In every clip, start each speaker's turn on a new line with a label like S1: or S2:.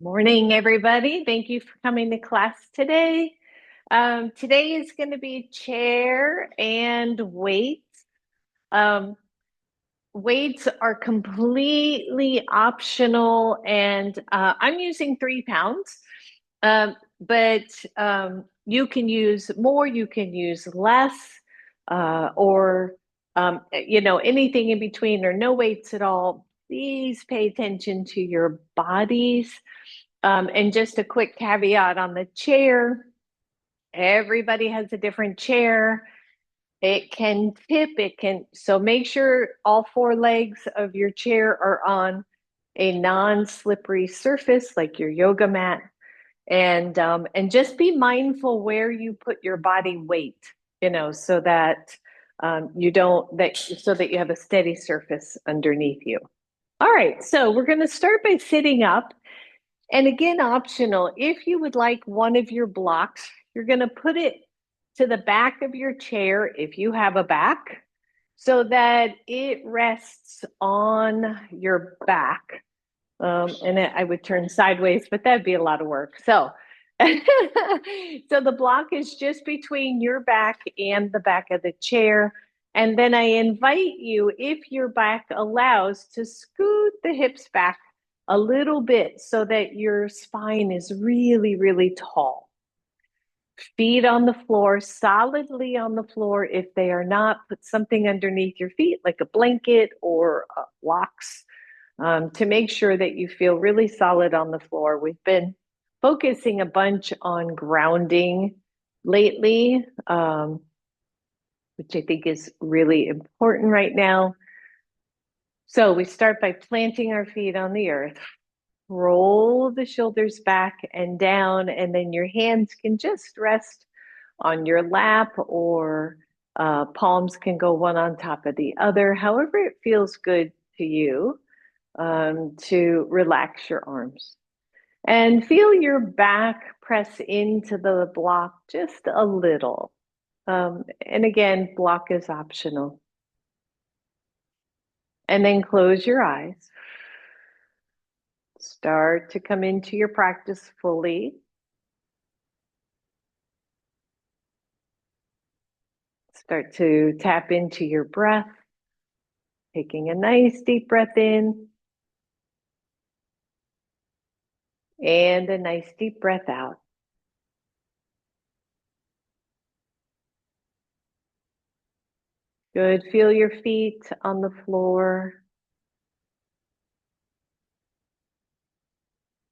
S1: Morning, everybody. Thank you for coming to class today. Today is going to be chair and weights. Um, Weights are completely optional, and I'm using 3 pounds, but you can use more, you can use less, or anything in between, or no weights at all. Please pay attention to your bodies. And just a quick caveat on the chair, everybody has a different chair. It can tip, so make sure all four legs of your chair are on a non-slippery surface like your yoga mat. And just be mindful where you put your body weight, so that you don't that so that you have a steady surface underneath you. All right, so we're going to start by sitting up. And again, optional, if you would like one of your blocks, you're going to put it to the back of your chair if you have a back, so that it rests on your back. And I would turn sideways, but that'd be a lot of work. So, so the block is just between your back and the back of the chair. And then I invite you, if your back allows, to scoot the hips back a little bit so that your spine is really, really tall. Feet on the floor, solidly on the floor. If they are not, put something underneath your feet, like a blanket or blocks, to make sure that you feel really solid on the floor. We've been focusing a bunch on grounding lately, which I think is really important right now. So we start by planting our feet on the earth. Roll the shoulders back and down, and then your hands can just rest on your lap, or palms can go one on top of the other, however it feels good to you, to relax your arms. And feel your back press into the block just a little. And again, block is optional. And then close your eyes. Start to come into your practice fully. Start to tap into your breath, taking a nice deep breath in and a nice deep breath out. Good. Feel your feet on the floor.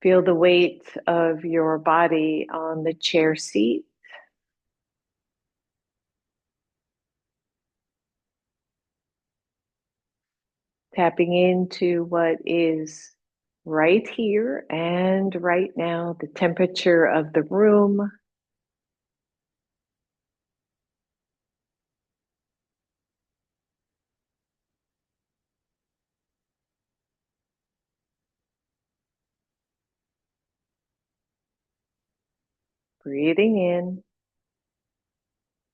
S1: Feel the weight of your body on the chair seat. Tapping into what is right here and right now, the temperature of the room. Breathing in,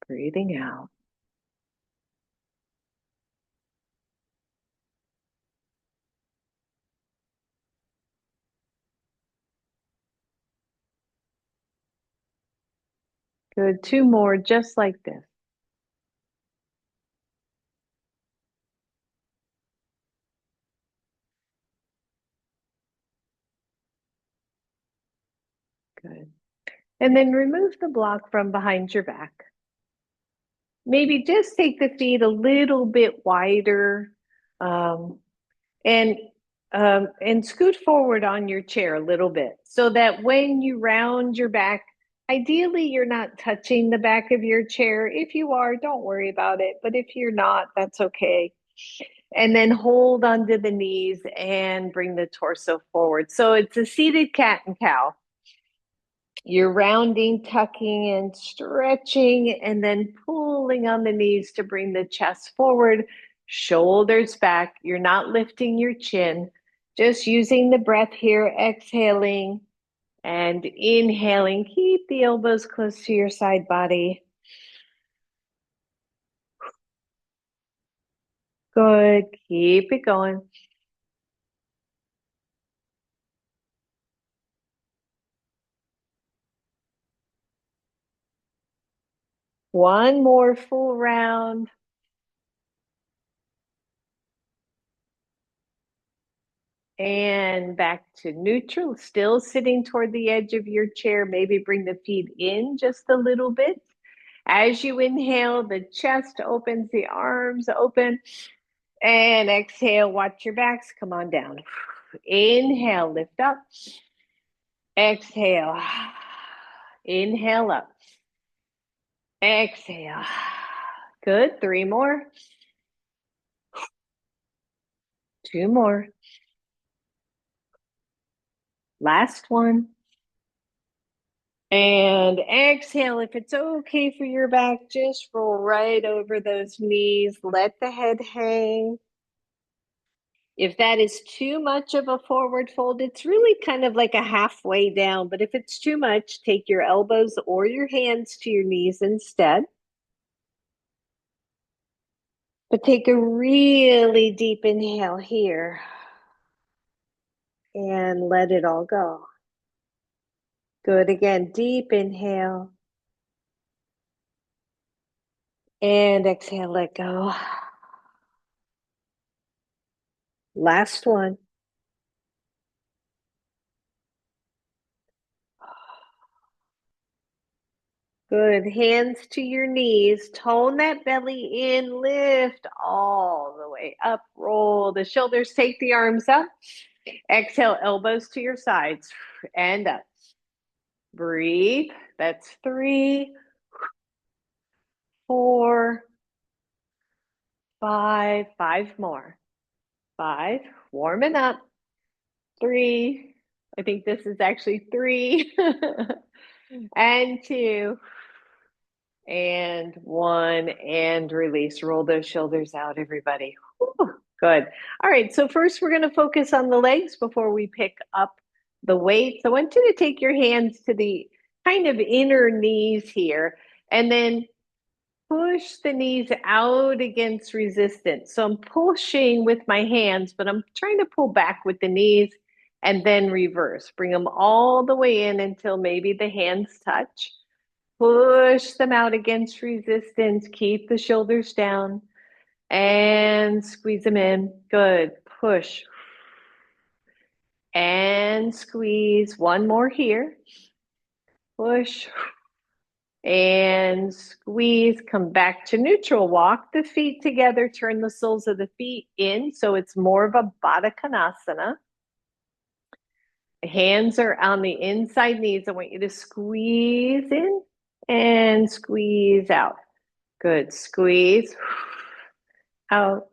S1: breathing out. Good. Two more just like this. Good. And then remove the block from behind your back. Maybe just take the feet a little bit wider, um, and and scoot forward on your chair a little bit, so that when you round your back, ideally you're not touching the back of your chair. If you are, don't worry about it. But if you're not, that's okay. And then hold onto the knees and bring the torso forward. So it's a seated cat and cow. You're rounding, tucking, and stretching, and then pulling on the knees to bring the chest forward, shoulders back. You're not lifting your chin, just using the breath here, exhaling and inhaling. Keep the elbows close to your side body. Good. Keep it going. One more full round. And back to neutral, still sitting toward the edge of your chair. Maybe bring the feet in just a little bit. As you inhale, the chest opens, the arms open. And exhale, watch your backs. Come on down. Inhale, lift up. Exhale. Inhale up. Exhale. Good. 3 more. 2 more. Last one. And exhale. If it's okay for your back, just roll right over those knees. Let the head hang. If that is too much of a forward fold, it's really kind of like a halfway down. But if it's too much, take your elbows or your hands to your knees instead. But take a really deep inhale here and let it all go. Good. Again, deep inhale and exhale, let go. Last one. Good. Hands to your knees. Tone that belly in. Lift all the way up. Roll the shoulders. Take the arms up. Exhale, elbows to your sides and up. Breathe. That's 3, 4, 5. 5 more. 5. Warming up. 3. I think this is actually 3. And 2. And 1. And release. Roll those shoulders out, everybody. Whew, good. All right. So first we're going to focus on the legs before we pick up the weights. I want you to take your hands to the kind of inner knees here and then push the knees out against resistance. So I'm pushing with my hands, but I'm trying to pull back with the knees and then reverse. Bring them all the way in until maybe the hands touch. Push them out against resistance. Keep the shoulders down and squeeze them in. Good. Push and squeeze. One more here. Push and squeeze. Come back to neutral. Walk the feet together. Turn the soles of the feet in so it's more of a Baddha Konasana. Hands are on the inside knees. I want you to squeeze in and squeeze out. Good. Squeeze out.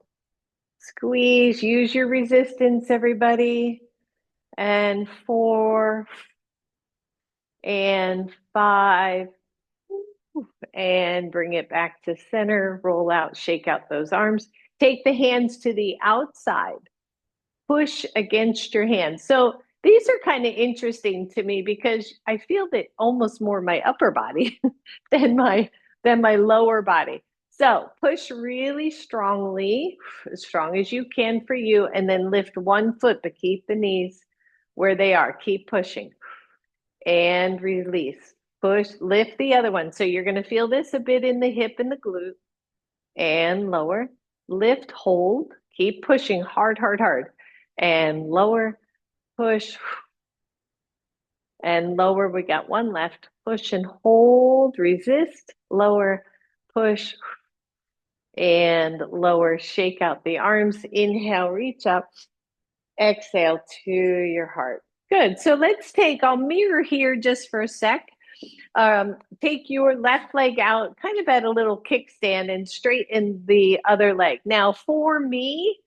S1: Squeeze. Use your resistance, everybody. And 4 and 5. And bring it back to center. Roll out, shake out those arms. Take the hands to the outside. Push against your hands. So these are kind of interesting to me because I feel that almost more my upper body than my lower body. So push really strongly, as strong as you can for you, and then lift one foot, but keep the knees where they are. Keep pushing and release. Push, lift the other one. So you're going to feel this a bit in the hip and the glute and lower. Lift, hold, keep pushing hard, hard, hard. And lower, push, and lower. We got one left. Push and hold, resist, lower, push, and lower. Shake out the arms. Inhale, reach up. Exhale to your heart. Good. So let's I'll mirror here just for a sec. Take your left leg out, kind of at a little kickstand, and straighten the other leg. Now, for me,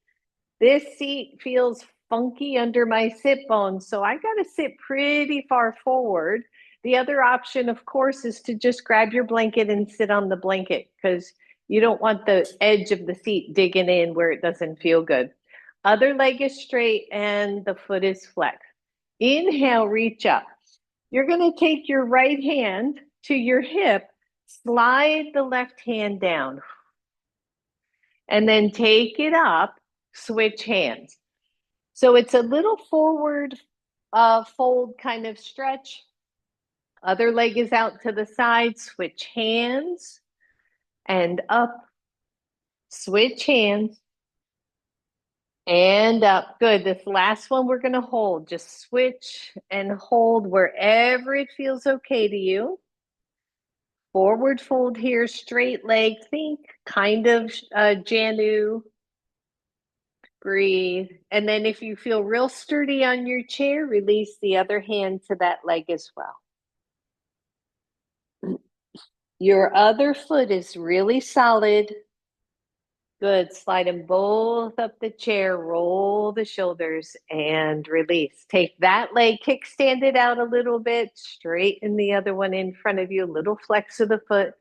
S1: this seat feels funky under my sit bones, so I got to sit pretty far forward. The other option, of course, is to just grab your blanket and sit on the blanket because you don't want the edge of the seat digging in where it doesn't feel good. Other leg is straight and the foot is flexed. Inhale, reach up. You're going to take your right hand to your hip, slide the left hand down, and then take it up, switch hands. So it's a little forward fold kind of stretch. Other leg is out to the side, switch hands. and up. Switch hands and up. Good. This last one we're going to hold. Just switch and hold wherever it feels okay to you. Forward fold here, straight leg. Think kind of Janu. Breathe. And then if you feel real sturdy on your chair, release the other hand to that leg as well. Your other foot is really solid. Good. Slide them both up the chair, roll the shoulders and release. Take that leg, kickstand it out a little bit, straighten the other one in front of you, a little flex of the foot.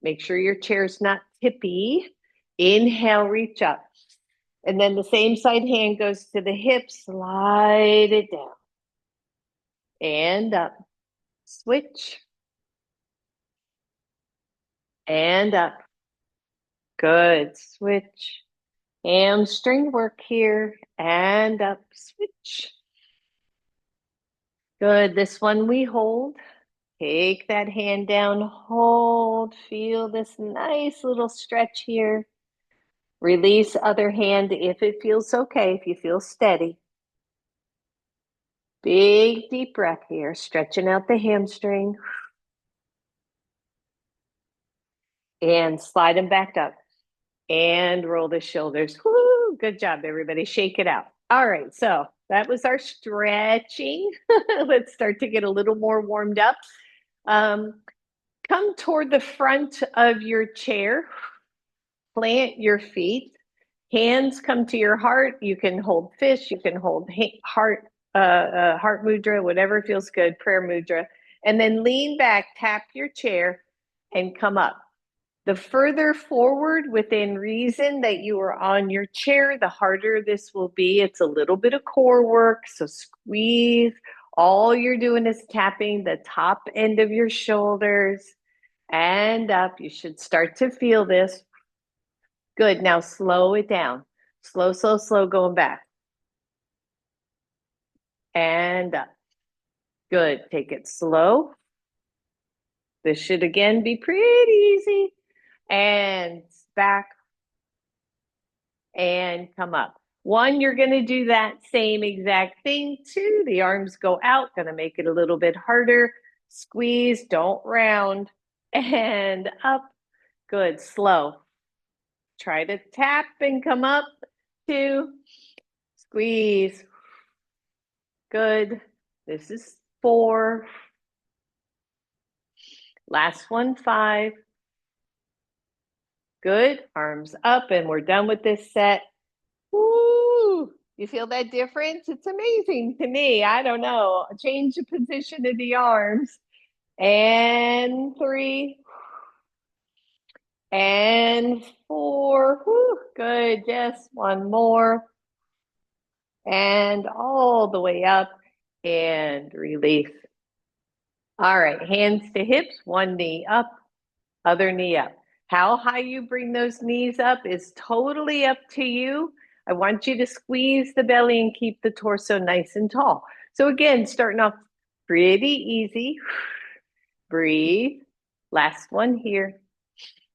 S1: Make sure your chair's not tippy. Inhale, reach up. And then the same side hand goes to the hips, slide it down. And up. Switch. And up. Good. Switch. Hamstring work here. And up. Switch. Good. This one we hold. Take that hand down, hold, feel this nice little stretch here. Release other hand if it feels okay, if you feel steady. Big deep breath here, stretching out the hamstring. And slide them back up. And roll the shoulders. Woo, good job, everybody. Shake it out. All right, so that was our stretching. Let's start to get a little more warmed up. Come toward the front of your chair. Plant your feet. Hands come to your heart. You can hold fish. You can hold heart mudra, whatever feels good, prayer mudra. And then lean back, tap your chair, and come up. The further forward within reason that you are on your chair, the harder this will be. It's a little bit of core work, so squeeze. All you're doing is tapping the top end of your shoulders and up. You should start to feel this. Good. Now slow it down. Slow, slow, slow, going back. And up. Good. Take it slow. This should again be pretty easy. And back and come up. One, you're going to do that same exact thing. Two, the arms go out, going to make it a little bit harder. Squeeze, don't round. And up. Good. Slow. Try to tap and come up. Two. Squeeze. Good. This is 4. Last one, 5. Good. Arms up, and we're done with this set. Woo! You feel that difference? It's amazing to me. I don't know. Change the position of the arms. And 3. And 4. Woo, good. Just one more. And all the way up and release. All right, hands to hips, one knee up, other knee up. How high you bring those knees up is totally up to you. I want you to squeeze the belly and keep the torso nice and tall. So again, starting off pretty easy. Breathe. Last one here.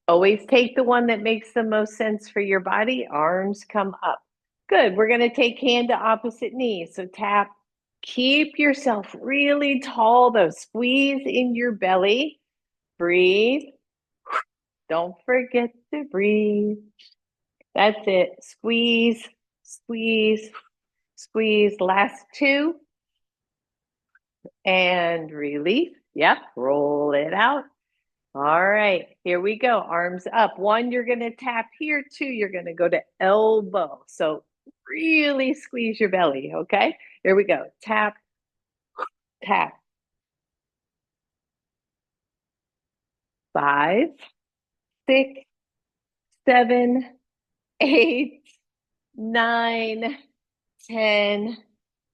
S1: Always take the one that makes the most sense for your body. Arms come up. Good. We're going to take hand to opposite knee. So tap. Keep yourself really tall, though. Squeeze in your belly. Breathe. Don't forget to breathe. That's it. Squeeze, squeeze, squeeze. Last 2. And release. Yep. Roll it out. All right. Here we go. Arms up. 1, you're going to tap here. 2, you're going to go to elbow. So really squeeze your belly. Okay. Here we go. Tap, tap. 5, 6, 7, 8, 9, 10.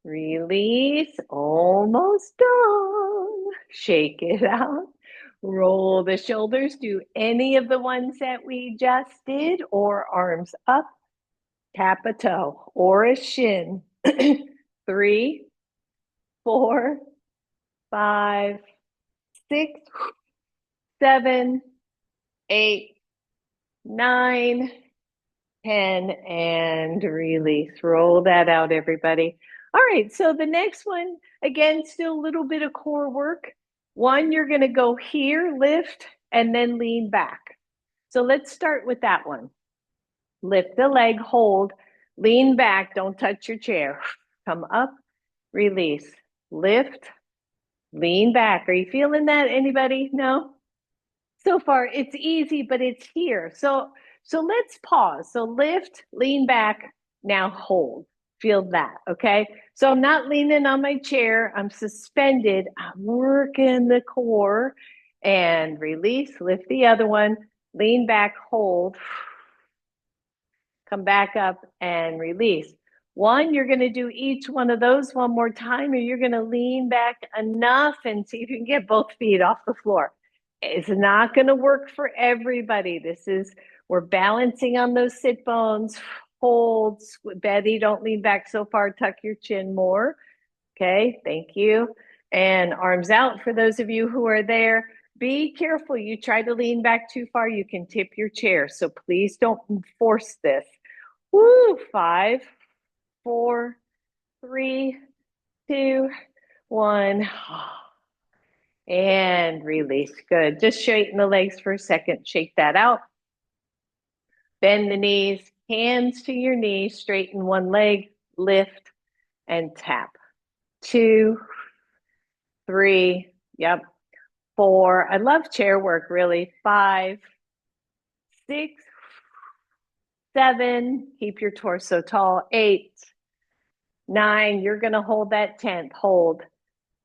S1: Release. Almost done. Shake it out. Roll the shoulders. Do any of the ones that we just did, or arms up. Tap a toe or a shin. 3, 4, 5, 6, 7, 8, 9, 10, and release. Roll that out, everybody. All right, so the next one, again, still a little bit of core work. One, you're going to go here, lift, and then lean back. So let's start with that one. Lift the leg, hold, lean back, don't touch your chair. Come up, release, lift, lean back. Are you feeling that, anybody? No? So far, it's easy, but it's here. So let's pause. So lift, lean back, now hold. Feel that, okay? So I'm not leaning on my chair. I'm suspended. I'm working the core and release, lift the other one, lean back, hold. Come back up and release. One, you're going to do each one of those one more time, or you're going to lean back enough and see if you can get both feet off the floor. It's not going to work for everybody. We're balancing on those sit bones. Hold, Betty, don't lean back so far. Tuck your chin more. Okay, thank you. And arms out for those of you who are there. Be careful. You try to lean back too far, you can tip your chair. So please don't force this. Woo, 5, 4, 3, 2, 1. And release. Good. Just straighten the legs for a second. Shake that out. Bend the knees, hands to your knees, straighten one leg, lift, and tap. 2, 3, yep. 4, I love chair work, really. 5, 6, 7, keep your torso tall. 8, 9, you're going to hold that 10th. Hold,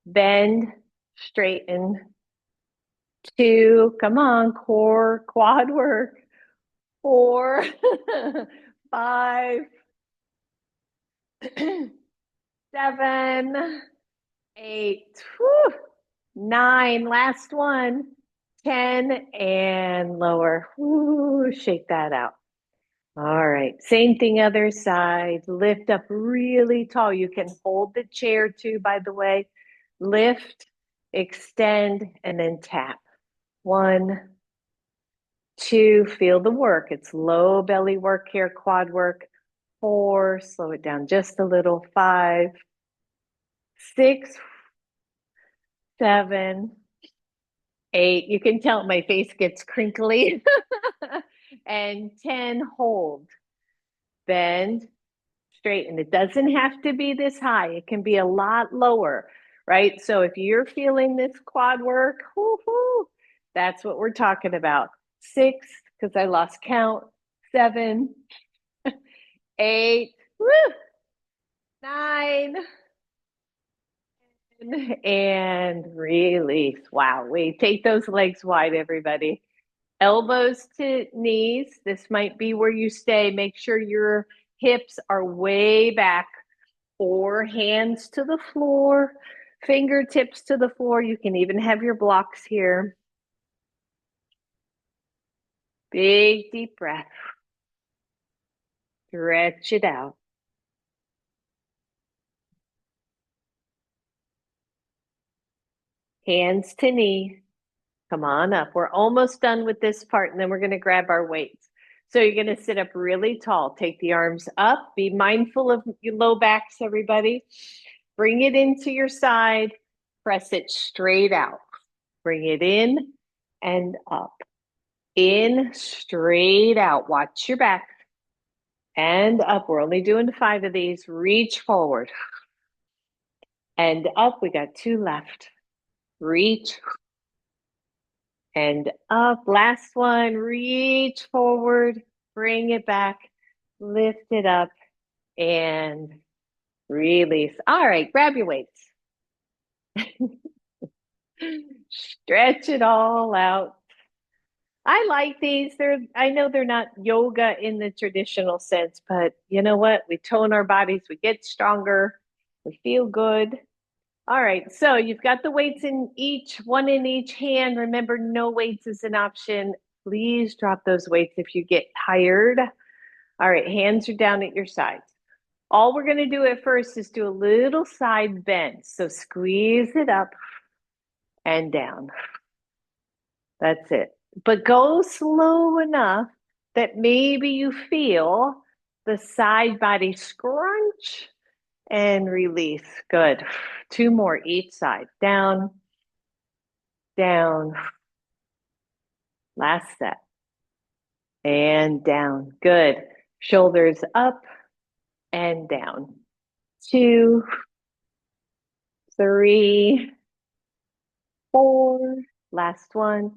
S1: bend, straighten. 2, come on, core, quad work. 4, 5, 7, 8, 9, last one, 10, and lower. Woo, shake that out. All right, same thing, other side. Lift up really tall. You can hold the chair too, by the way. Lift, extend, and then tap. 1, 2, feel the work. It's low belly work here, quad work. 4, slow it down just a little. 5, 6, 7, 8. You can tell my face gets crinkly. And 10, hold. Bend, straighten. It doesn't have to be this high. It can be a lot lower, right? So if you're feeling this quad work, whoo-hoo, that's what we're talking about. 6, because I lost count. 7, 8, woo, 9, and release. Wow, we take those legs wide, everybody. Elbows to knees. This might be where you stay. Make sure your hips are way back, or hands to the floor, fingertips to the floor. You can even have your blocks here. Big deep breath. Stretch it out. Hands to knee. Come on up. We're almost done with this part, and then we're going to grab our weights. So you're going to sit up really tall. Take the arms up. Be mindful of your low backs, everybody. Bring it into your side. Press it straight out. Bring it in and up. In, straight out. Watch your back. And up. We're only doing 5 of these. Reach forward. And up. We got 2 left. Reach. And up. Last one. Reach forward. Bring it back. Lift it up. And release. All right. Grab your weights. Stretch it all out. I like these. I know they're not yoga in the traditional sense, but you know what? We tone our bodies, we get stronger, we feel good. All right, so you've got the weights one in each hand. Remember, no weights is an option. Please drop those weights if you get tired. All right, hands are down at your sides. All we're going to do at first is do a little side bend. So squeeze it up and down. That's it. But go slow enough that maybe you feel the side body scrunch and release. Good. Two more each side. Down, down. Last set. And down. Good. Shoulders up and down. 2, 3, 4. Last one.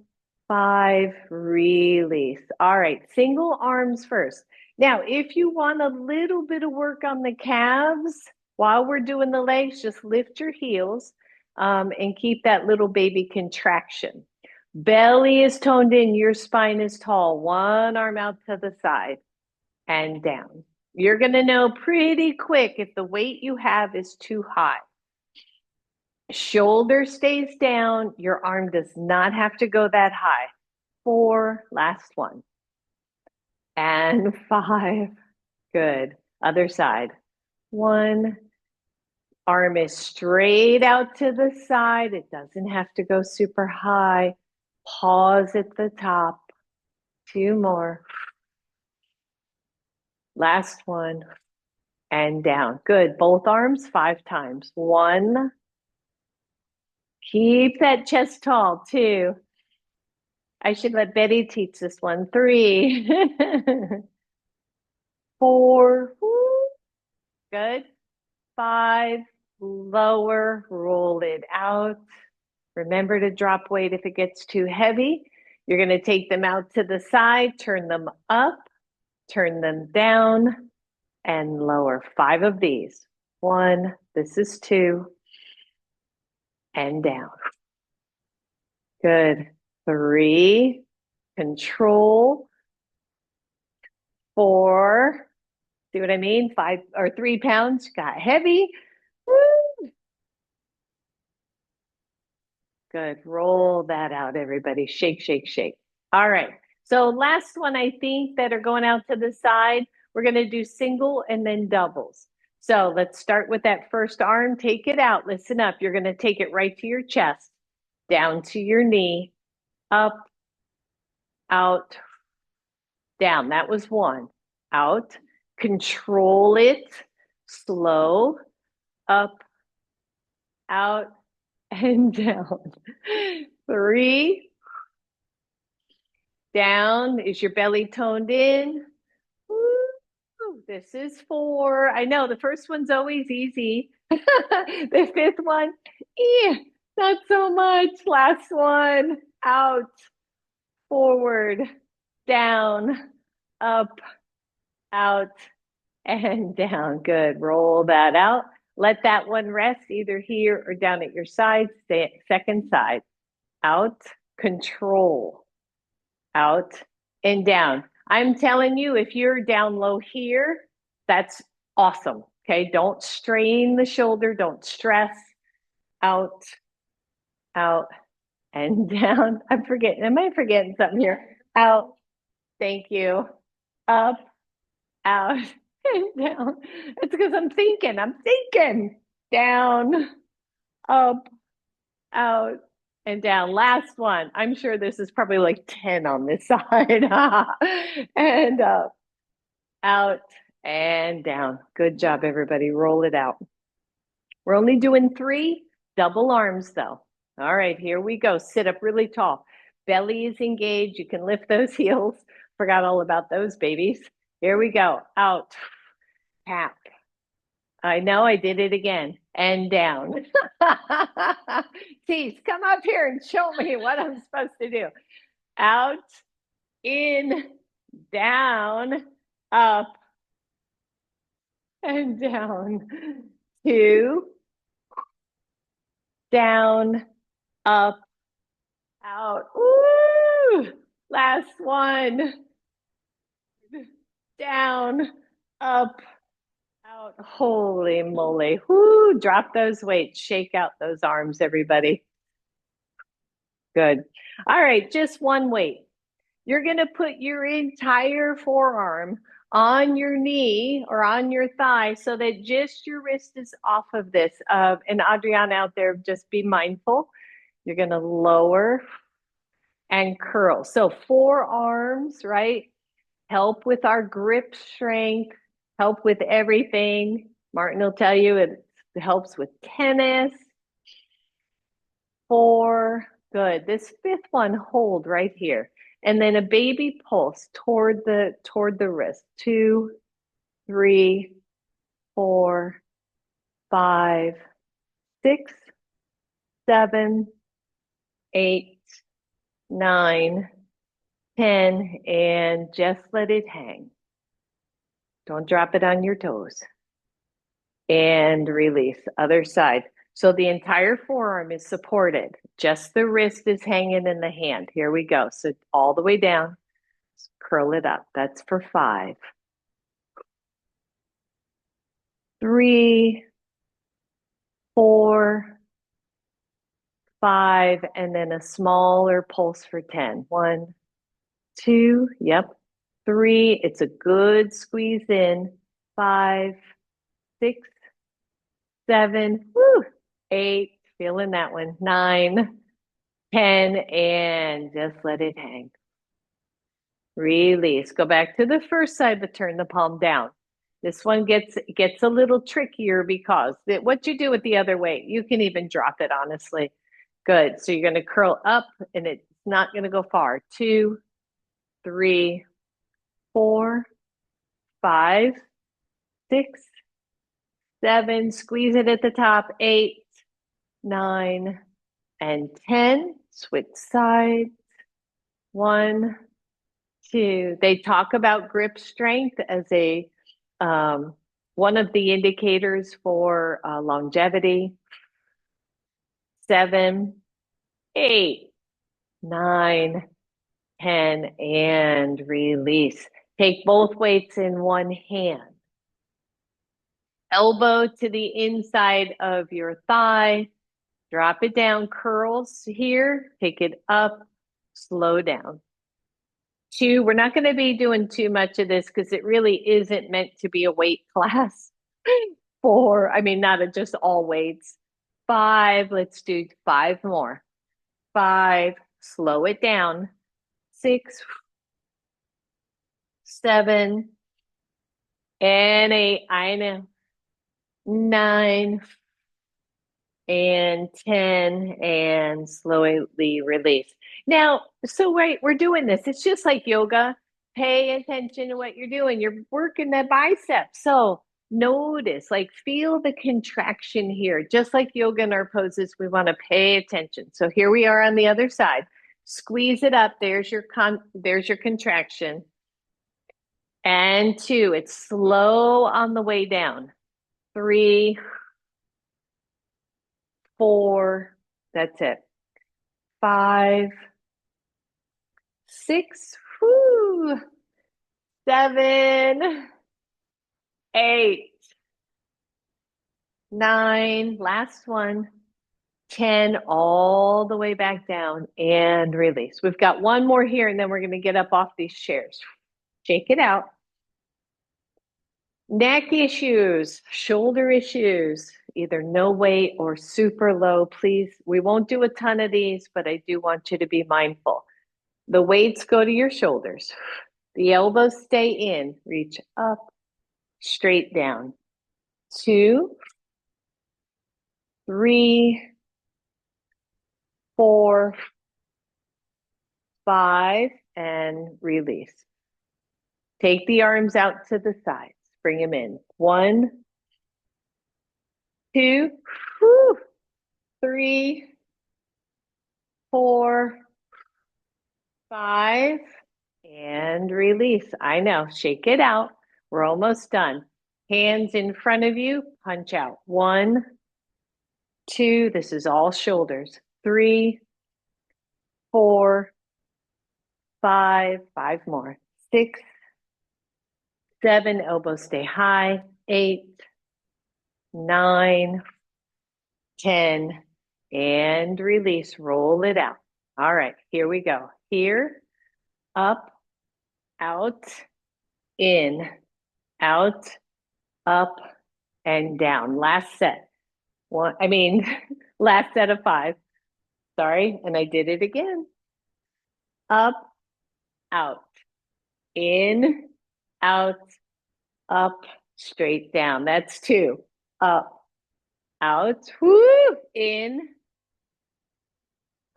S1: 5. Release. All right. Single arms first. Now, if you want a little bit of work on the calves while we're doing the legs, just lift your heels and keep that little baby contraction. Belly is toned in, your spine is tall. One arm out to the side and down. You're going to know pretty quick if the weight you have is too high. Shoulder stays down. Your arm does not have to go that high. 4, last one. And 5, good. Other side. 1, arm is straight out to the side. It doesn't have to go super high. Pause at the top. 2 more. Last one. And down. Good. Both arms 5 times. 1. Keep that chest tall. 2. I should let Betty teach this one. 3. 4. Good. 5. Lower. Roll it out. Remember to drop weight if it gets too heavy. You're going to take them out to the side, turn them up, turn them down, and lower. 5 of these. 1. This is 2. And down. Good. 3. Control. 4. See what I mean? 5 or 3 pounds. Got heavy. Woo. Good. Roll that out, everybody. Shake, shake, shake. All right. So last one, I think, that are going out to the side. We're going to do single and then doubles. So let's start with that first arm. Take it out. Listen up. You're going to take it right to your chest, down to your knee, up, out, down. That was 1. Out. Control it. Slow. Up, out, and down. 3. Down. Is your belly toned in? Woo. This is 4. I know the first one's always easy. The 5th one, not so much. Last one. Out, forward, down, up, out, and down. Good. Roll that out. Let that one rest either here or down at your side. Second side. Out, control, out, and down. I'm telling you, if you're down low here, that's awesome. Okay. Don't strain the shoulder. Don't stress. Out, out, and down. I'm forgetting. Am I forgetting something here? Out. Thank you. Up, out, and down. It's because I'm thinking. Down, up, out, and down. Last one. I'm sure this is probably like 10 on this side. And up, out, and down. Good job, everybody. Roll it out. We're only doing 3 double arms, though. All right, here we go. Sit up really tall. Belly is engaged. You can lift those heels. Forgot all about those babies. Here we go. Out, tap. I know I did it again. And down. Tease, come up here and show me what I'm supposed to do. Out, in, down, up, and down. 2, down, up, out. Woo! Last one. Down, up, out. Holy moly. Whoo, drop those weights. Shake out those arms, everybody. Good. All right, just one weight. You're going to put your entire forearm on your knee or on your thigh so that just your wrist is off of this. And Adriana out there, just be mindful. You're going to lower and curl. So forearms, right? help with our grip strength, help with everything. Martin will tell you it helps with tennis. 4, good. This fifth one, hold right here. And then a baby pulse toward the wrist. 2, 3, 4, 5, 6, 7, 8, 9, 10, and just let it hang. Don't drop it on your toes. And release, other side. So the entire forearm is supported. Just the wrist is hanging in the hand. Here we go. So all the way down, curl it up. That's for 5. 3, 4, 5, and then a smaller pulse for 10. 1, 2, yep. 3, it's a good squeeze in. 5, 6, 7, woo, 8, feeling that one. 9, 10, and just let it hang. Release. Go back to the first side, but turn the palm down. This one gets a little trickier because what you do with the other way, you can even drop it, honestly. Good. So you're going to curl up and it's not going to go far. 2, 3, 4, 5, 6, 7. Squeeze it at the top. 8, 9, and 10. Switch sides. 1, 2. They talk about grip strength as a one of the indicators for longevity. 7, 8, 9, 10, and release. Take both weights in one hand. Elbow to the inside of your thigh. Drop it down, curls here. Take it up, slow down. 2, we're not going to be doing too much of this because it really isn't meant to be a weight class. 4, I mean, not just all weights. 5, let's do 5 more. 5, slow it down. 6, 7, and 8, I know. 9, and 10, and slowly release. Now, so right, we're doing this. It's just like yoga. Pay attention to what you're doing. You're working the biceps. So notice, like feel the contraction here. Just like yoga in our poses, we want to pay attention. So here we are on the other side. Squeeze it up. There's your contraction. And 2, it's slow on the way down. 3, 4, that's it. 5, 6, whoo, 7, 8, 9, last one, 10, all the way back down and release. We've got one more here and then we're going to get up off these chairs. Shake it out. Neck issues, shoulder issues, either no weight or super low, please. We won't do a ton of these, but I do want you to be mindful. The weights go to your shoulders. The elbows stay in, reach up, straight down. 2, 3, 4, 5, and release. Take the arms out to the sides. Bring them in. 1, 2, 3, 4, 5, and release. I know, shake it out. We're almost done. Hands in front of you, punch out. 1, 2, this is all shoulders. 3, 4, 5, 5 more. 6, 7, elbows stay high. 8, 9, 10, and release. Roll it out. All right, here we go. Here, up, out, in, out, up, and down. Last set. Last set of 5. Sorry, and I did it again. Up, out, In, out, up, straight down. That's 2. Up, out, whoo, in,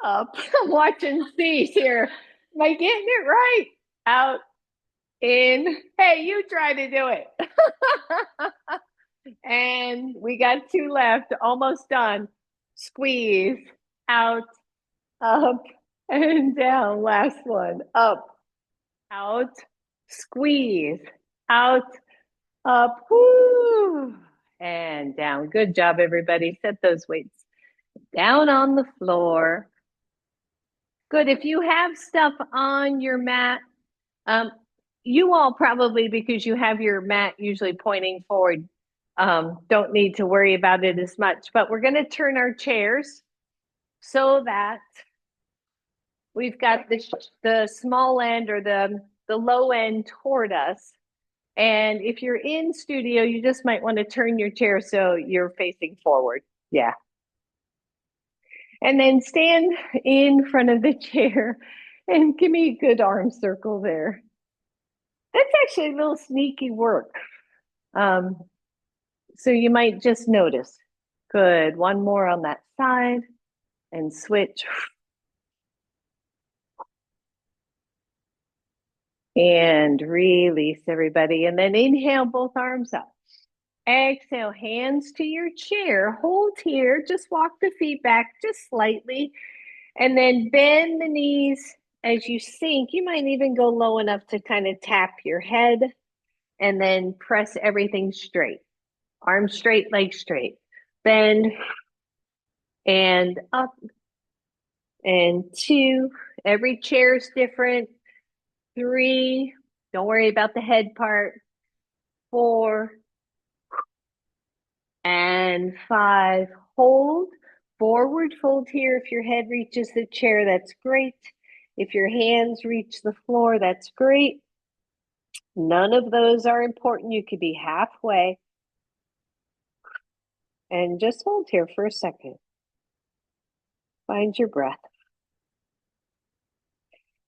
S1: up. I'm watching C's here. Am I getting it right? Out, in. Hey, you try to do it. And we got 2 left, almost done. Squeeze, out, up, and down. Last one. Up, out, squeeze, out, up, whoo, and down. Good job, everybody. Set those weights down on the floor. Good. If you have stuff on your mat, you all probably, because you have your mat usually pointing forward, don't need to worry about it as much. But we're going to turn our chairs so that we've got the small end or the low end toward us. And if you're in studio, you just might want to turn your chair so you're facing forward. Yeah. And then stand in front of the chair and give me a good arm circle there. That's actually a little sneaky work. So you might just notice. Good. One more on that side and switch. And release, everybody. And then inhale, both arms up. Exhale, hands to your chair. Hold here. Just walk the feet back just slightly. And then bend the knees as you sink. You might even go low enough to kind of tap your head. And then press everything straight. Arms straight, legs straight. Bend and up. And 2. Every chair is different. 3. Don't worry about the head part. 4. And 5. Hold. Forward fold here. If your head reaches the chair, that's great. If your hands reach the floor, that's great. None of those are important. You could be halfway. And just hold here for a second. Find your breath.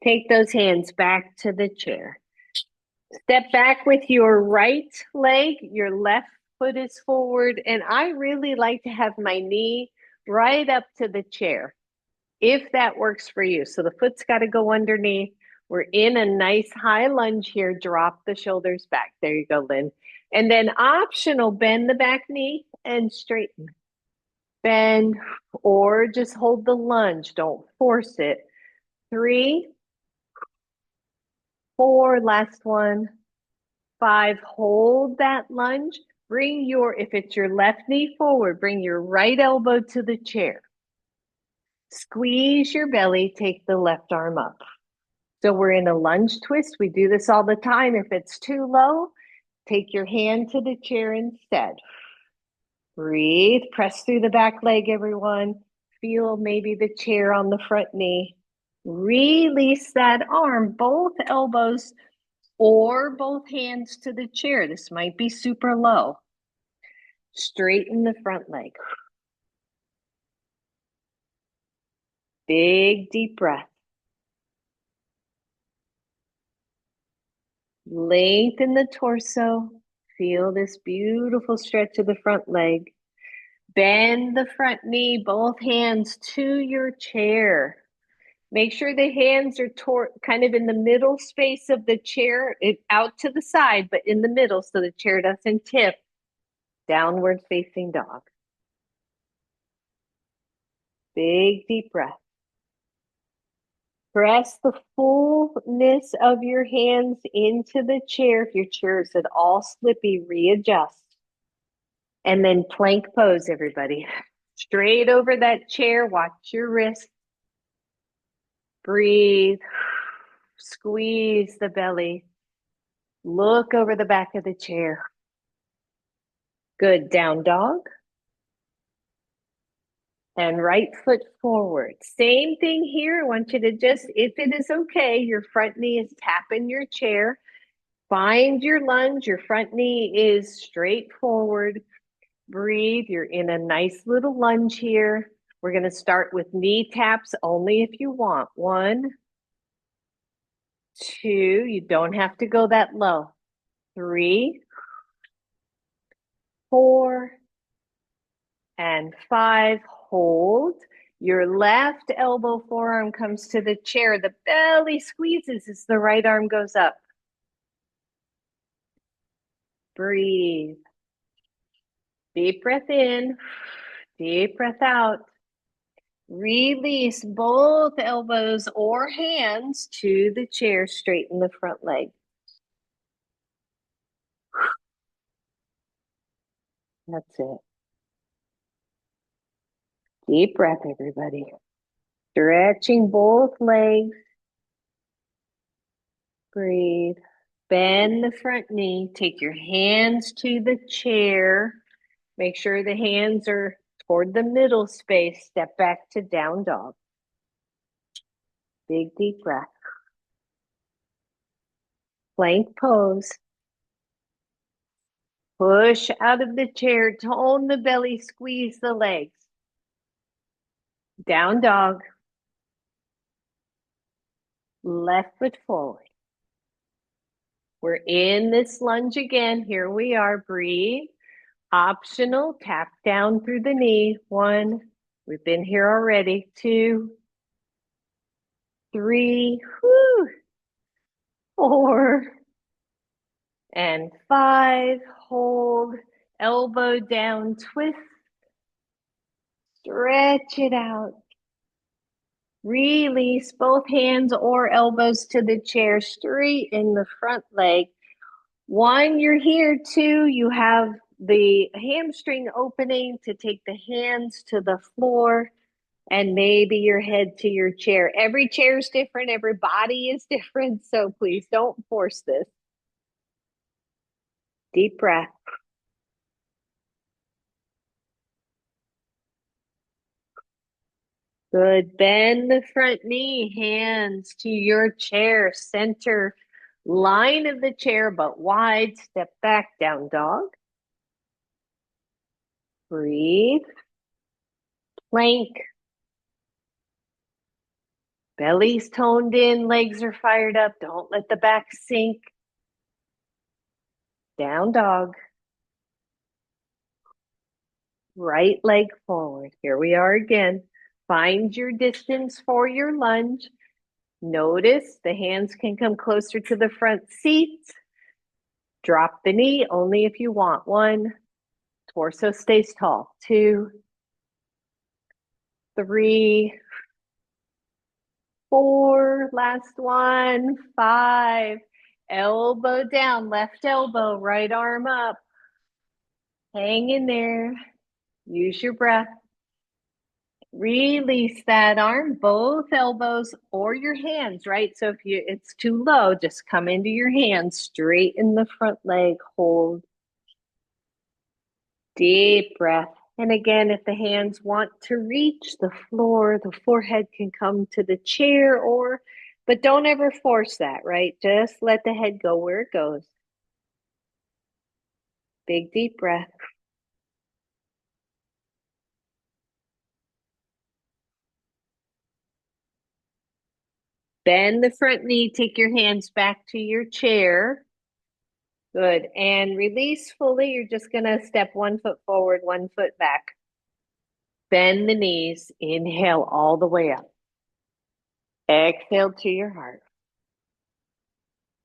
S1: Take those hands back to the chair. Step back with your right leg. Your left foot is forward. And I really like to have my knee right up to the chair, if that works for you. So the foot's got to go underneath. We're in a nice high lunge here. Drop the shoulders back. There you go, Lynn. And then optional, bend the back knee and straighten. Bend or just hold the lunge. Don't force it. 3, 4, last one. 5, hold that lunge. Bring your, if it's your left knee forward, bring your right elbow to the chair. Squeeze your belly, take the left arm up. So we're in a lunge twist. We do this all the time. If it's too low, take your hand to the chair instead. Breathe, press through the back leg, everyone. Feel maybe the chair on the front knee. Release that arm, both elbows or both hands to the chair. This might be super low. Straighten the front leg. Big, deep breath. Lengthen the torso. Feel this beautiful stretch of the front leg. Bend the front knee, both hands to your chair. Make sure the hands are kind of in the middle space of the chair, out to the side, but in the middle so the chair doesn't tip. Downward facing dog. Big, deep breath. Press the fullness of your hands into the chair. If your chair is at all slippy, readjust. And then plank pose, everybody. Straight over that chair. Watch your wrist. Breathe. Squeeze the belly. Look over the back of the chair. Good. Down dog. And right foot forward. Same thing here. I want you to just, if it is okay, your front knee is tapping your chair. Find your lunge. Your front knee is straight forward. Breathe. You're in a nice little lunge here. We're going to start with knee taps only if you want. 1, 2, you don't have to go that low. 3, 4, and 5, hold. Your left elbow forearm comes to the chair. The belly squeezes as the right arm goes up. Breathe. Deep breath in, deep breath out. Release both elbows or hands to the chair, straighten the front leg. That's it. Deep breath, everybody. Stretching both legs. Breathe. Bend the front knee. Take your hands to the chair. Make sure the hands are toward the middle space. Step back to down dog. Big deep breath. Plank pose. Push out of the chair. Tone the belly. Squeeze the legs. Down dog. Left foot forward. We're in this lunge again. Here we are. Breathe. Optional. Tap down through the knee. 1. We've been here already. 2, 3. Whew. 4 and 5. Hold. Elbow down. Twist. Stretch it out. Release both hands or elbows to the chair, straighten the front leg. 1, you're here. 2, you have the hamstring opening to take the hands to the floor and maybe your head to your chair. Every chair is different. Every body is different. So please don't force this. Deep breath. Good. Bend the front knee, hands to your chair, center line of the chair, but wide. Step back, down dog. Breathe. Plank. Belly's toned in, legs are fired up. Don't let the back sink. Down dog. Right leg forward. Here we are again. Find your distance for your lunge. Notice the hands can come closer to the front seat. Drop the knee only if you want. 1, torso stays tall. 2, 3, 4, last one. 5, elbow down, left elbow, right arm up. Hang in there. Use your breath. Release that arm, both elbows or your hands, right? So if it's too low, just come into your hands, straighten the front leg, hold. Deep breath. And again, if the hands want to reach the floor, the forehead can come to the chair but don't ever force that, right? Just let the head go where it goes. Big deep breath. Bend the front knee, take your hands back to your chair. Good. And release fully. You're just going to step 1 foot forward, 1 foot back. Bend the knees. Inhale all the way up. Exhale to your heart.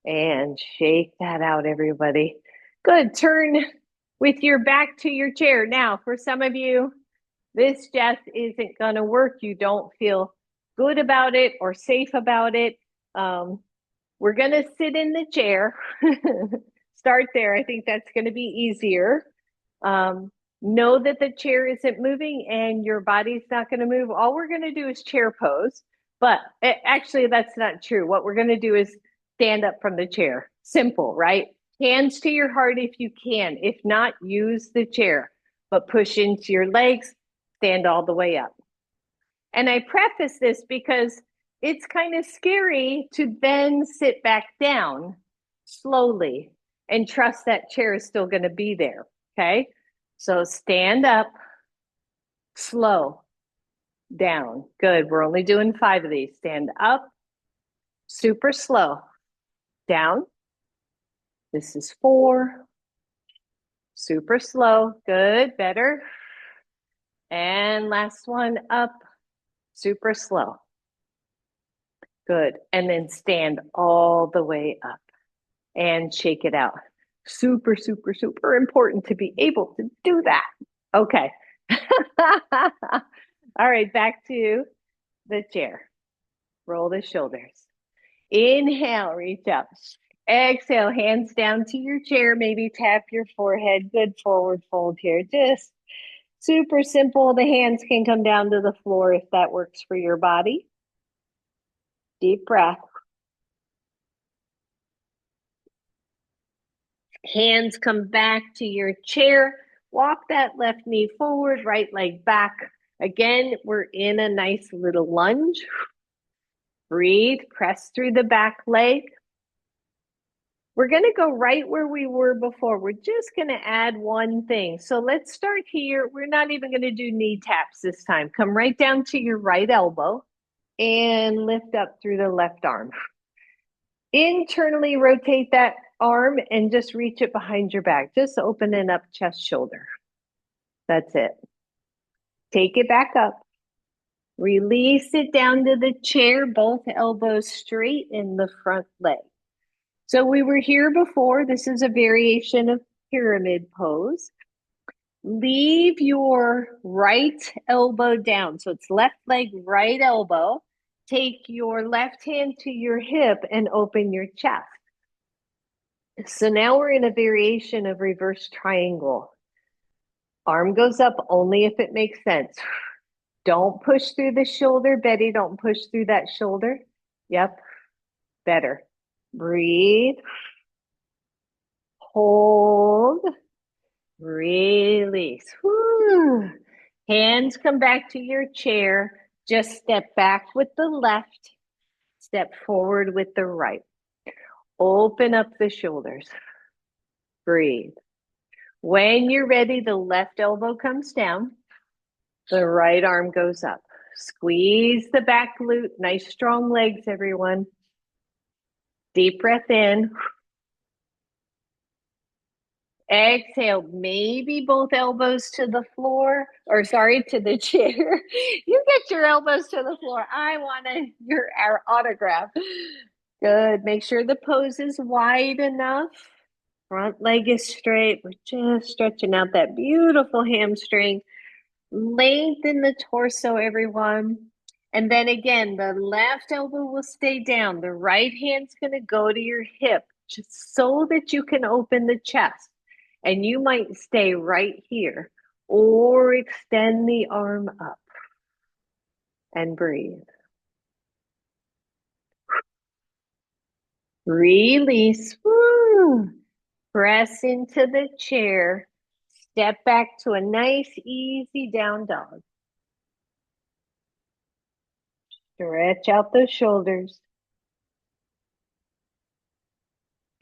S1: And shake that out, everybody. Good. Turn with your back to your chair. Now, for some of you, this just isn't going to work. You don't feel good about it or safe about it. We're going to sit in the chair. Start there. I think that's going to be easier. Know that the chair isn't moving and your body's not going to move. All we're going to do is chair pose. But actually, that's not true. What we're going to do is stand up from the chair. Simple, right? Hands to your heart if you can. If not, use the chair. But push into your legs, stand all the way up. And I preface this because it's kind of scary to then sit back down slowly and trust that chair is still going to be there. Okay. So stand up, slow, down. Good. We're only doing 5 of these. Stand up, super slow. Down. This is 4. Super slow. Good. Better. And last one up. Super slow. Good. And then stand all the way up and shake it out. Super, super, super important to be able to do that. Okay. All right, back to the chair. Roll the shoulders. Inhale, reach up. Exhale, hands down to your chair. Maybe tap your forehead. Good forward fold here. Just super simple. The hands can come down to the floor if that works for your body. Deep breath. Hands come back to your chair. Walk that left knee forward, right leg back. Again, we're in a nice little lunge. Breathe, press through the back leg. We're going to go right where we were before. We're just going to add one thing. So let's start here. We're not even going to do knee taps this time. Come right down to your right elbow and lift up through the left arm. Internally rotate that arm and just reach it behind your back. Just opening up chest, shoulder. That's it. Take it back up. Release it down to the chair, both elbows straight in the front leg. So we were here before. This is a variation of pyramid pose. Leave your right elbow down. So it's left leg, right elbow. Take your left hand to your hip and open your chest. So now we're in a variation of reverse triangle. Arm goes up only if it makes sense. Don't push through the shoulder. Betty, don't push through that shoulder. Yep, better. Breathe. Hold. Release. Woo. Hands come back to your chair. Just step back with the left. Step forward with the right. Open up the shoulders. Breathe. When you're ready, the left elbow comes down. The right arm goes up. Squeeze the back glute. Nice strong legs, everyone. Deep breath in. Exhale, maybe both elbows to the floor, or sorry, to the chair. You get your elbows to the floor. I want our autograph. Good. Make sure the pose is wide enough. Front leg is straight. We're just stretching out that beautiful hamstring. Lengthen the torso, everyone. And then again, the left elbow will stay down. The right hand's going to go to your hip just so that you can open the chest. And you might stay right here or extend the arm up and breathe. Release. Woo. Press into the chair. Step back to a nice, easy down dog. Stretch out those shoulders.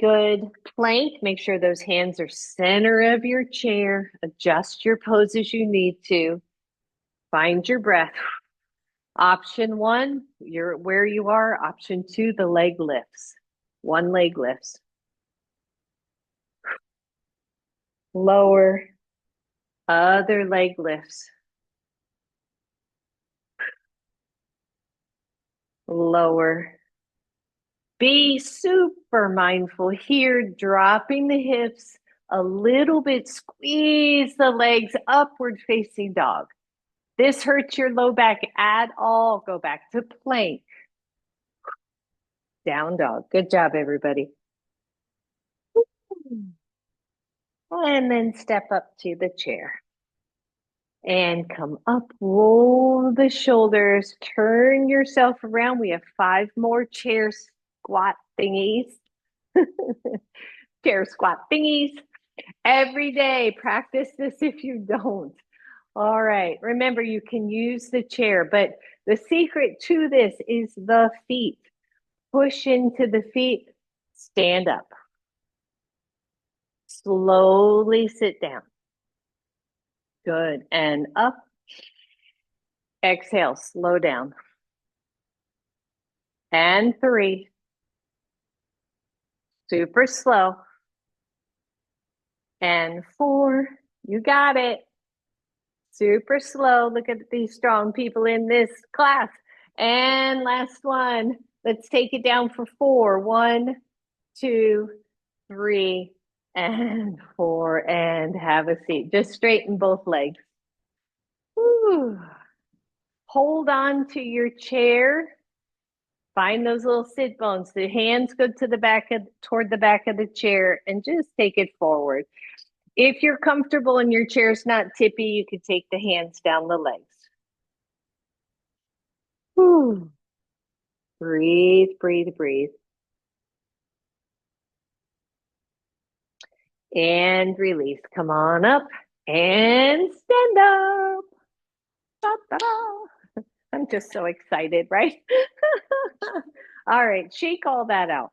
S1: Good. Plank. Make sure those hands are center of your chair. Adjust your pose as you need to. Find your breath. Option 1, you're where you are. Option 2, the leg lifts. One leg lifts. Lower. Other leg lifts. Lower. Be super mindful here, dropping the hips a little bit. Squeeze the legs, upward facing dog. This hurts your low back at all. Go back to plank. Down dog. Good job, everybody. And then step up to the chair. And come up, roll the shoulders, turn yourself around. We have 5 more chair squat thingies. Chair squat thingies. Every day, practice this if you don't. All right, remember you can use the chair, but the secret to this is the feet. Push into the feet, stand up. Slowly sit down. Good, and up. Exhale, slow down. And 3. Super slow. And 4. You got it. Super slow. Look at these strong people in this class. And last one. Let's take it down for 4. 1, 2, 3, and 4. And have a seat. Just straighten both legs. Whew. Hold on to your chair. Find those little sit bones. The hands go to the back of toward the back of the chair and just take it forward. If you're comfortable and your chair's not tippy, you can take the hands down the legs. Whew. Breathe, breathe, breathe. And release. Come on up and stand up. Da-da-da. I'm just so excited, right? All right, shake all that out.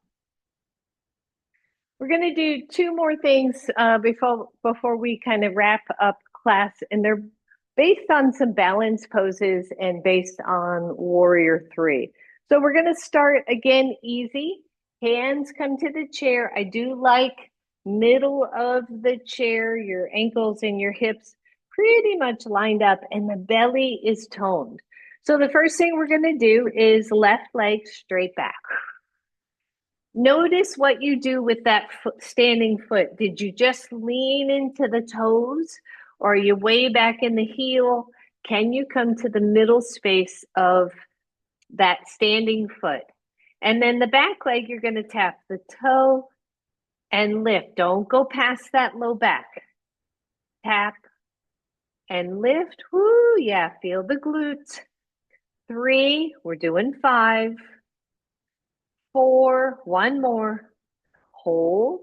S1: We're going to do 2 more things before we kind of wrap up class, and they're based on some balance poses and based on Warrior 3. So we're going to start again easy. Hands come to the chair. I do like middle of the chair, your ankles and your hips pretty much lined up, and the belly is toned. So the first thing we're going to do is left leg straight back. Notice what you do with that standing foot. Did you just lean into the toes, or are you way back in the heel? Can you come to the middle space of that standing foot? And then the back leg, you're going to tap the toe and lift. Don't go past that low back. Tap and lift. Woo, yeah, feel the glutes. 3, we're doing 5. 4, 1 more. Hold.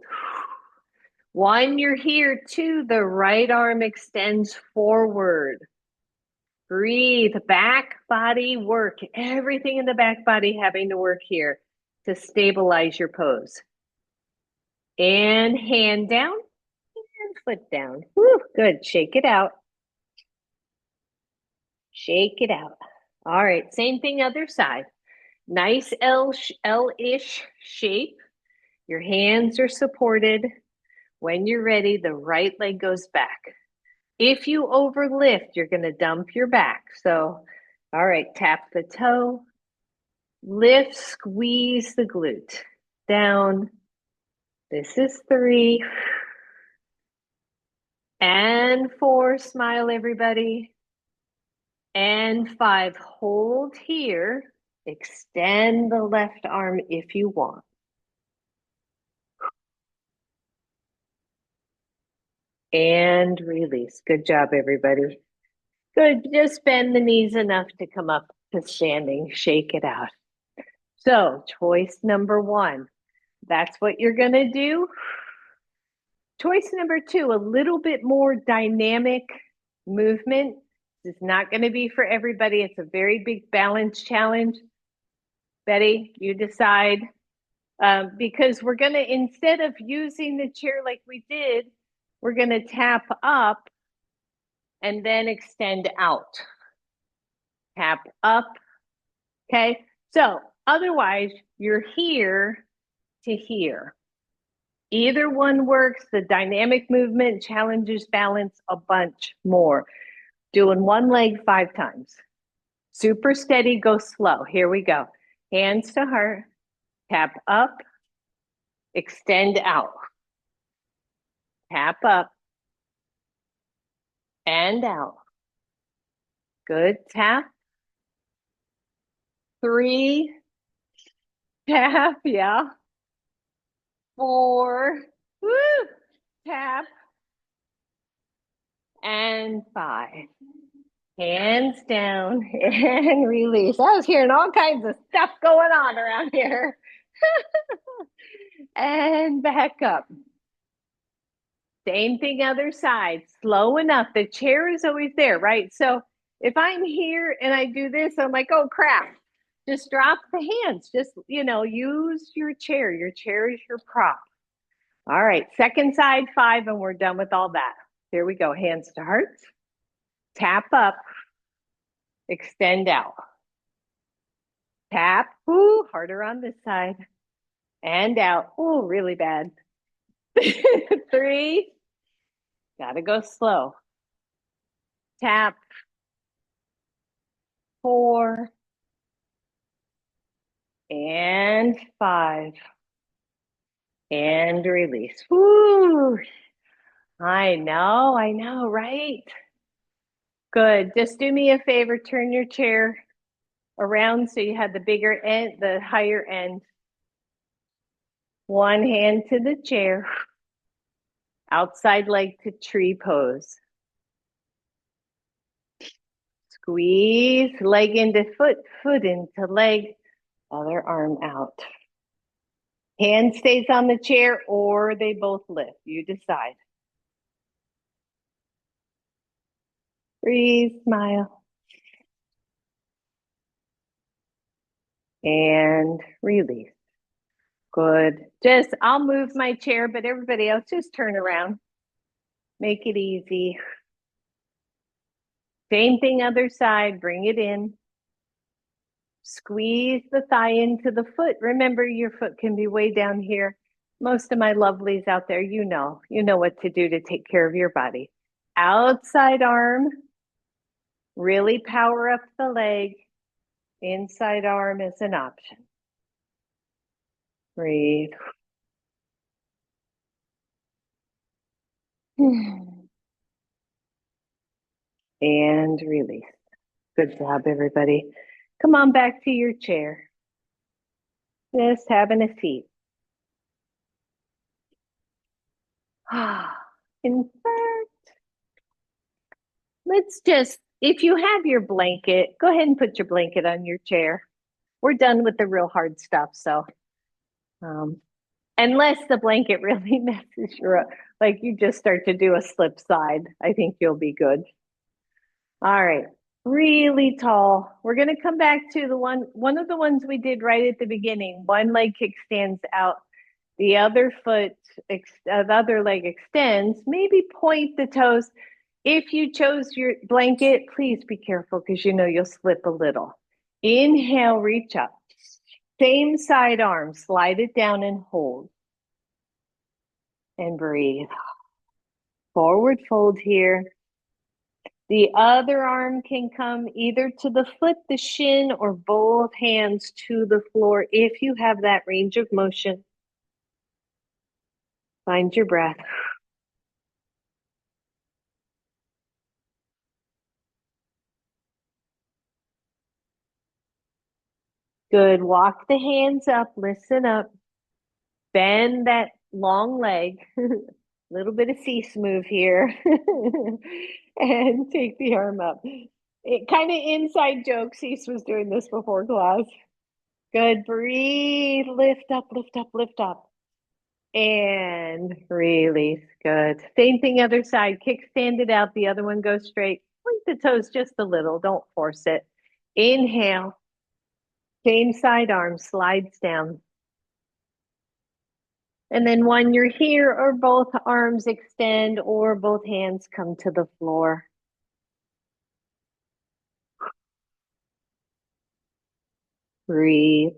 S1: 1, you're here. 2, the right arm extends forward. Breathe, back body work. Everything in the back body having to work here to stabilize your pose. And hand down and foot down. Woo, good. Shake it out. Shake it out. All right, same thing other side. Nice L-ish shape. Your hands are supported. When you're ready, the right leg goes back. If you overlift, you're going to dump your back. So, all right, tap the toe, lift, squeeze the glute down. This is 3. And 4, smile everybody. And 5, hold here. Extend the left arm if you want. And release. Good job, everybody. Good. Just bend the knees enough to come up to standing. Shake it out. So, choice number 1. That's what you're going to do. Choice number 2, a little bit more dynamic movement. This is not going to be for everybody. It's a very big balance challenge. Betty, you decide. Because we're going to, instead of using the chair like we did, we're going to tap up and then extend out. Tap up. Okay. So otherwise, you're here to here. Either one works. The dynamic movement challenges balance a bunch more. Doing one leg 5 times. Super steady, go slow. Here we go. Hands to heart. Tap up. Extend out. Tap up. And out. Good. Tap. 3. Tap. Yeah. 4. Woo. Tap. And 5. Hands down and release. I was hearing all kinds of stuff going on around here. And back up. Same thing, other side. Slow enough. The chair is always there, right? So if I'm here and I do this, I'm like, oh crap. Just drop the hands. Just, use your chair. Your chair is your prop. All right, second side 5, and we're done with all that. Here we go. Hands to hearts. Tap up. Extend out. Tap. Ooh, harder on this side. and out. Oh, really bad. 3, gotta go slow. Tap. 4, and 5, and release. Woo! I know, right? Good. Just do me a favor, turn your chair around so you have the bigger end, the higher end. One hand to the chair, outside leg to tree pose. Squeeze leg into foot, foot into leg, other arm out. Hand stays on the chair or they both lift. You decide. Breathe, smile, and release. Good. Just, I'll move my chair, but everybody else just turn around. Make it easy. Same thing, other side. Bring it in. Squeeze the thigh into the foot. Remember, your foot can be way down here. Most of my lovelies out there, you know what to do to take care of your body. Outside arm, really power up the leg. Inside arm is an option. Breathe. And release. Good job, everybody. Come on back to your chair. Just having a seat. In fact, let's just, if you have your blanket, go ahead and put your blanket on your chair. We're done with the real hard stuff. So, unless the blanket really messes you up, like you just start to do a slip side, I think you'll be good. All right. Really tall. We're going to come back to the one of the ones we did right at the beginning. One leg kickstands out, the other foot, the other leg extends. Maybe point the toes. If you chose your blanket, please be careful because you know you'll slip a little. Inhale, reach up. Same side arm, slide it down and hold. And breathe. Forward fold here. The other arm can come either to the foot, the shin, or both hands to the floor if you have that range of motion. Find your breath. Good. Walk the hands up, listen up. Bend that long leg. Little bit of cease move here. And take the arm up. It kind of inside joke. Cease was doing this before class. Good. Breathe. Lift up, lift up, lift up. And release. Good. Same thing, other side. Kickstand it out. The other one goes straight. Point the toes just a little. Don't force it. Inhale. Same side arm slides down. And then when you're here, or both arms extend or both hands come to the floor. Breathe.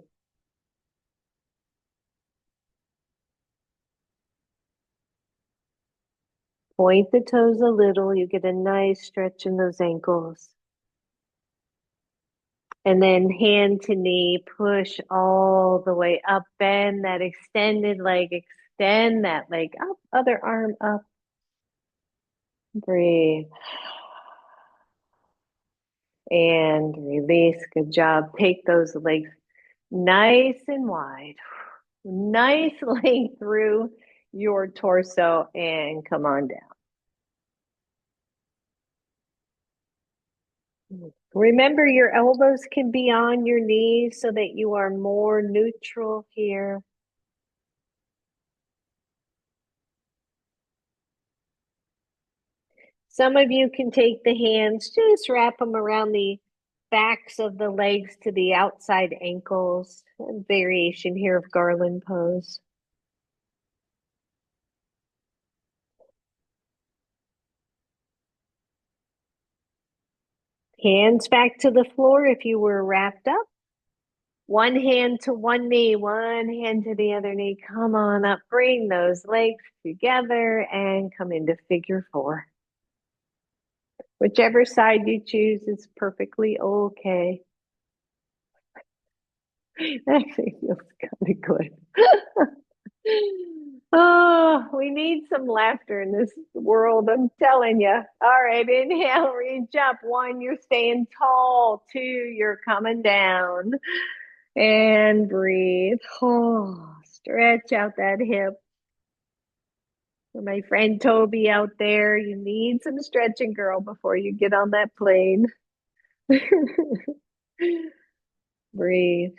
S1: Point the toes a little. You get a nice stretch in those ankles. And then hand to knee, push all the way up. Bend that extended leg, extend that leg up, other arm up. Breathe. And release. Good job. Take those legs nice and wide. Nice length through your torso and come on down. Remember, your elbows can be on your knees so that you are more neutral here. Some of you can take the hands, just wrap them around the backs of the legs to the outside ankles. A variation here of garland pose. Hands back to the floor if you were wrapped up. One hand to one knee, one hand to the other knee. Come on up. Bring those legs together and come into figure four. Whichever side you choose is perfectly okay. Actually feels kind of good. Oh, we need some laughter in this world, I'm telling you. All right, inhale, reach up. One, you're staying tall. Two, you're coming down. And breathe. Oh, stretch out that hip. For my friend Toby out there, you need some stretching, girl, before you get on that plane. Breathe.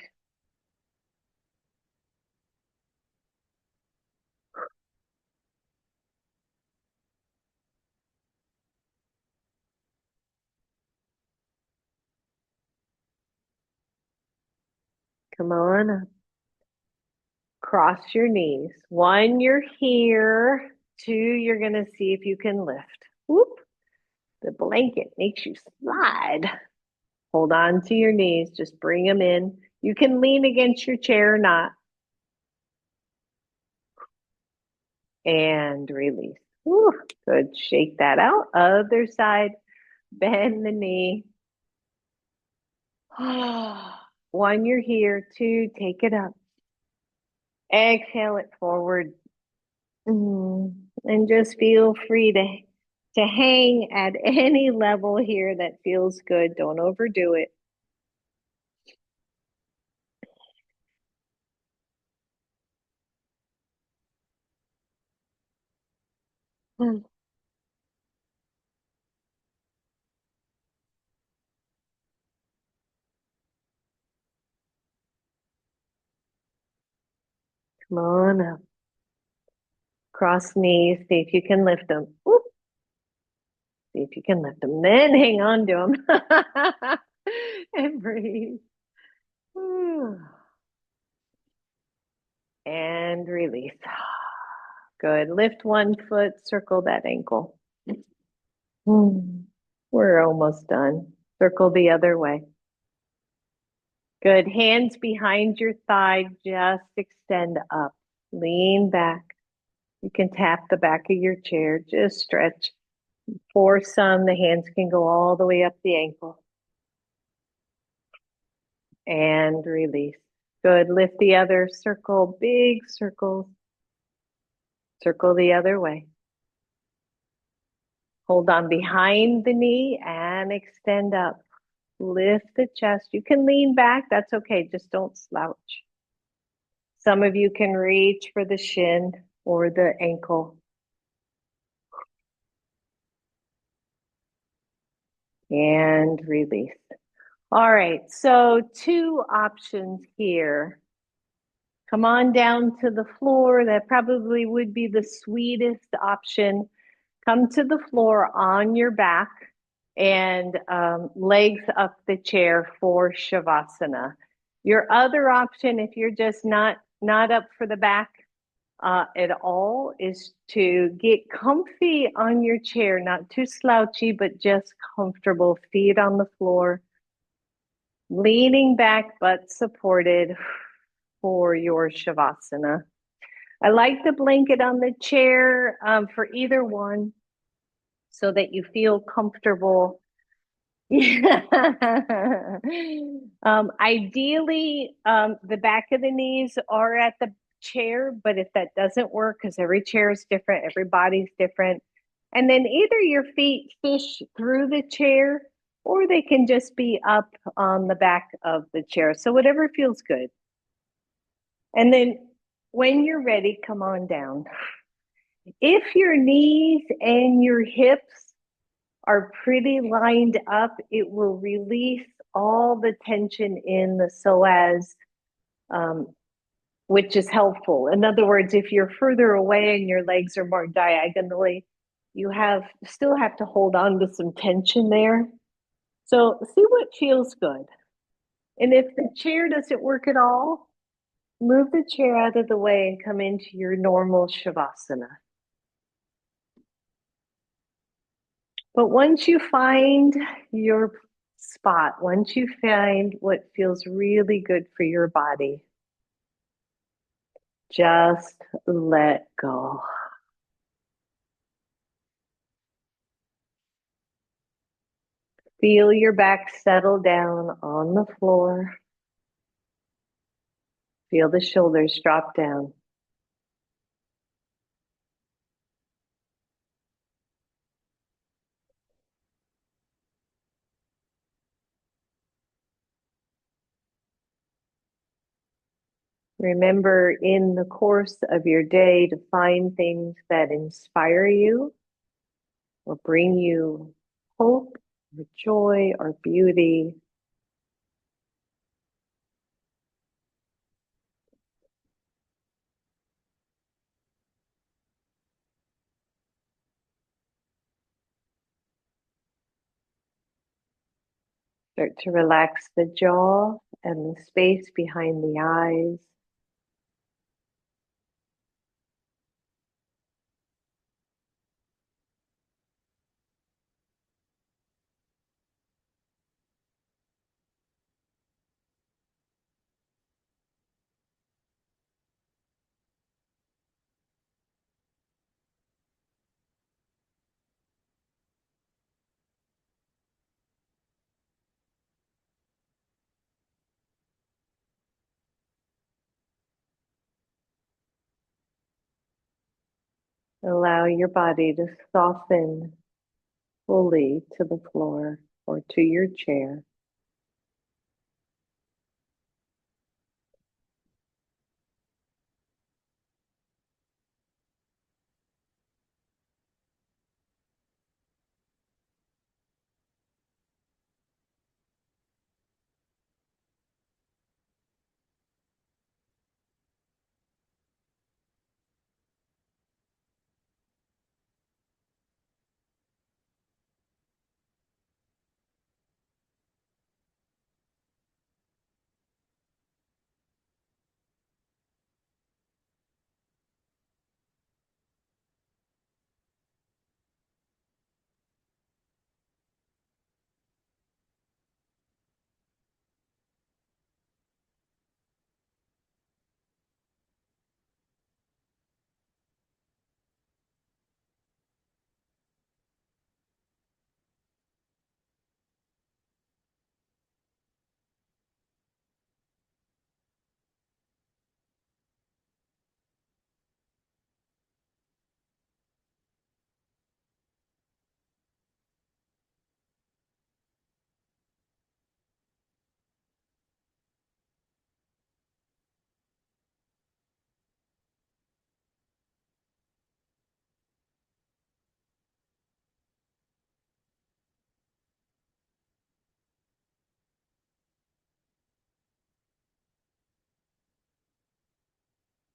S1: Come on up. Cross your knees. One, you're here. Two, you're going to see if you can lift. Whoop. The blanket makes you slide. Hold on to your knees. Just bring them in. You can lean against your chair or not. And release. Whew, good. Shake that out. Other side. Bend the knee. One, you're here. Two, take it up. Exhale it forward. And just feel free to hang at any level here that feels good. Don't overdo it. Come on up. Cross knees. See if you can lift them. Whoop. See if you can lift them. Then hang on to them. And breathe. And release. Good. Lift one foot, circle that ankle. We're almost done. Circle the other way. Good. Hands behind your thigh, just extend up. Lean back. You can tap the back of your chair, just stretch. For some, the hands can go all the way up the ankle. And release. Good. Lift the other circle, big circles. Circle the other way. Hold on behind the knee and extend up. Lift the chest. You can lean back. That's okay. Just don't slouch. Some of you can reach for the shin or the ankle. And release. All right. So two options here. Come on down to the floor. That probably would be the sweetest option. Come to the floor on your back and legs up the chair for Shavasana. Your other option, if you're just not up for the back at all, is to get comfy on your chair, not too slouchy, but just comfortable, feet on the floor, leaning back, butt supported for your Shavasana. I like the blanket on the chair for either one so that you feel comfortable. Ideally, the back of the knees are at the chair, but if that doesn't work, because every chair is different, every body's different, and then either your feet fish through the chair or they can just be up on the back of the chair. So whatever feels good. And then when you're ready, come on down. If your knees and your hips are pretty lined up, it will release all the tension in the psoas, which is helpful. In other words, if you're further away and your legs are more diagonally, you still have to hold on to some tension there. So see what feels good. And if the chair doesn't work at all, move the chair out of the way and come into your normal Shavasana. But once you find your spot, once you find what feels really good for your body, just let go. Feel your back settle down on the floor. Feel the shoulders drop down. Remember in the course of your day to find things that inspire you or bring you hope or joy or beauty. Start to relax the jaw and the space behind the eyes. Allow your body to soften fully to the floor or to your chair.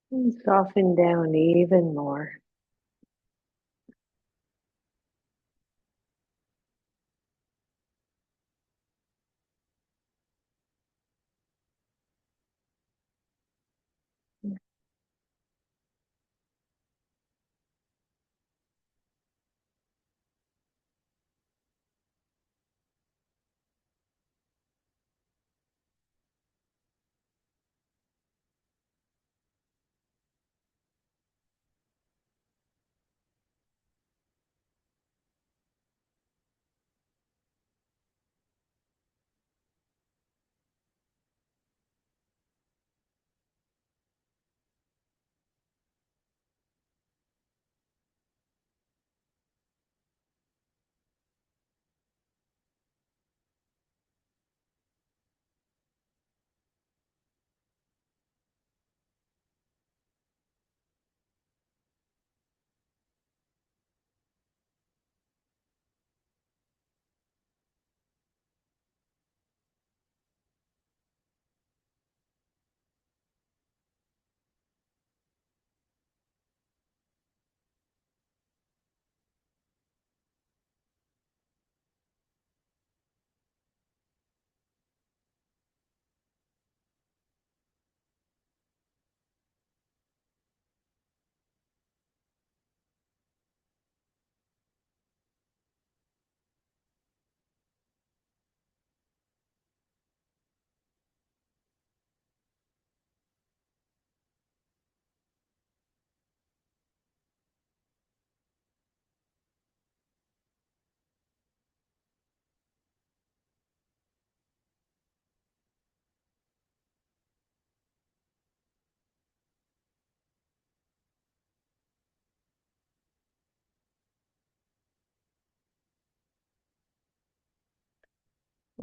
S1: And soften down even more.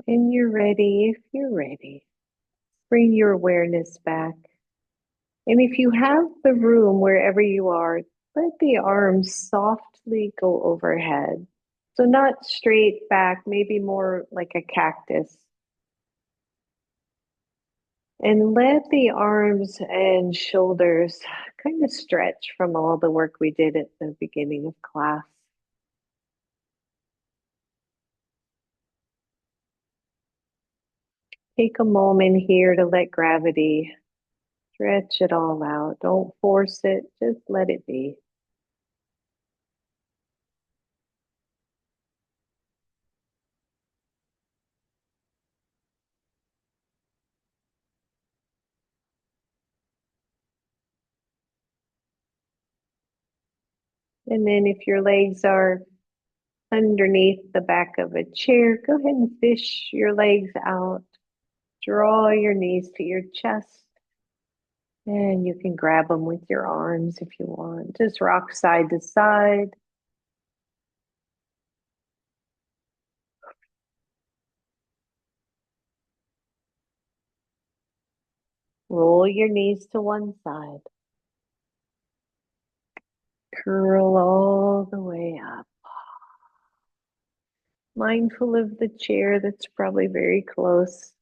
S1: And you're ready, if you're ready, bring your awareness back. And if you have the room wherever you are, let the arms softly go overhead. So not straight back, maybe more like a cactus. And let the arms and shoulders kind of stretch from all the work we did at the beginning of class. Take a moment here to let gravity stretch it all out. Don't force it, just let it be. And then if your legs are underneath the back of a chair, go ahead and fish your legs out. Draw your knees to your chest. And you can grab them with your arms if you want. Just rock side to side. Roll your knees to one side. Curl all the way up. Mindful of the chair that's probably very close.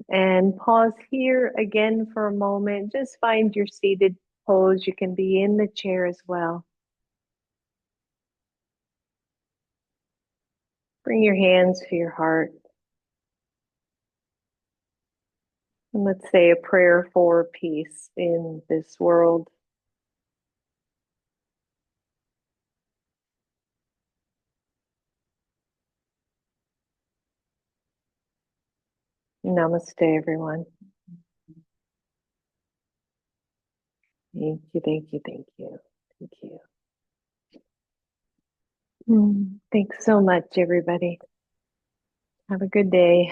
S1: And pause here again for a moment. Just find your seated pose. You can be in the chair as well. Bring your hands to your heart. And let's say a prayer for peace in this world. Namaste, everyone. Thank you, thank you, thank you, thank you. Thanks so much, everybody. Have a good day.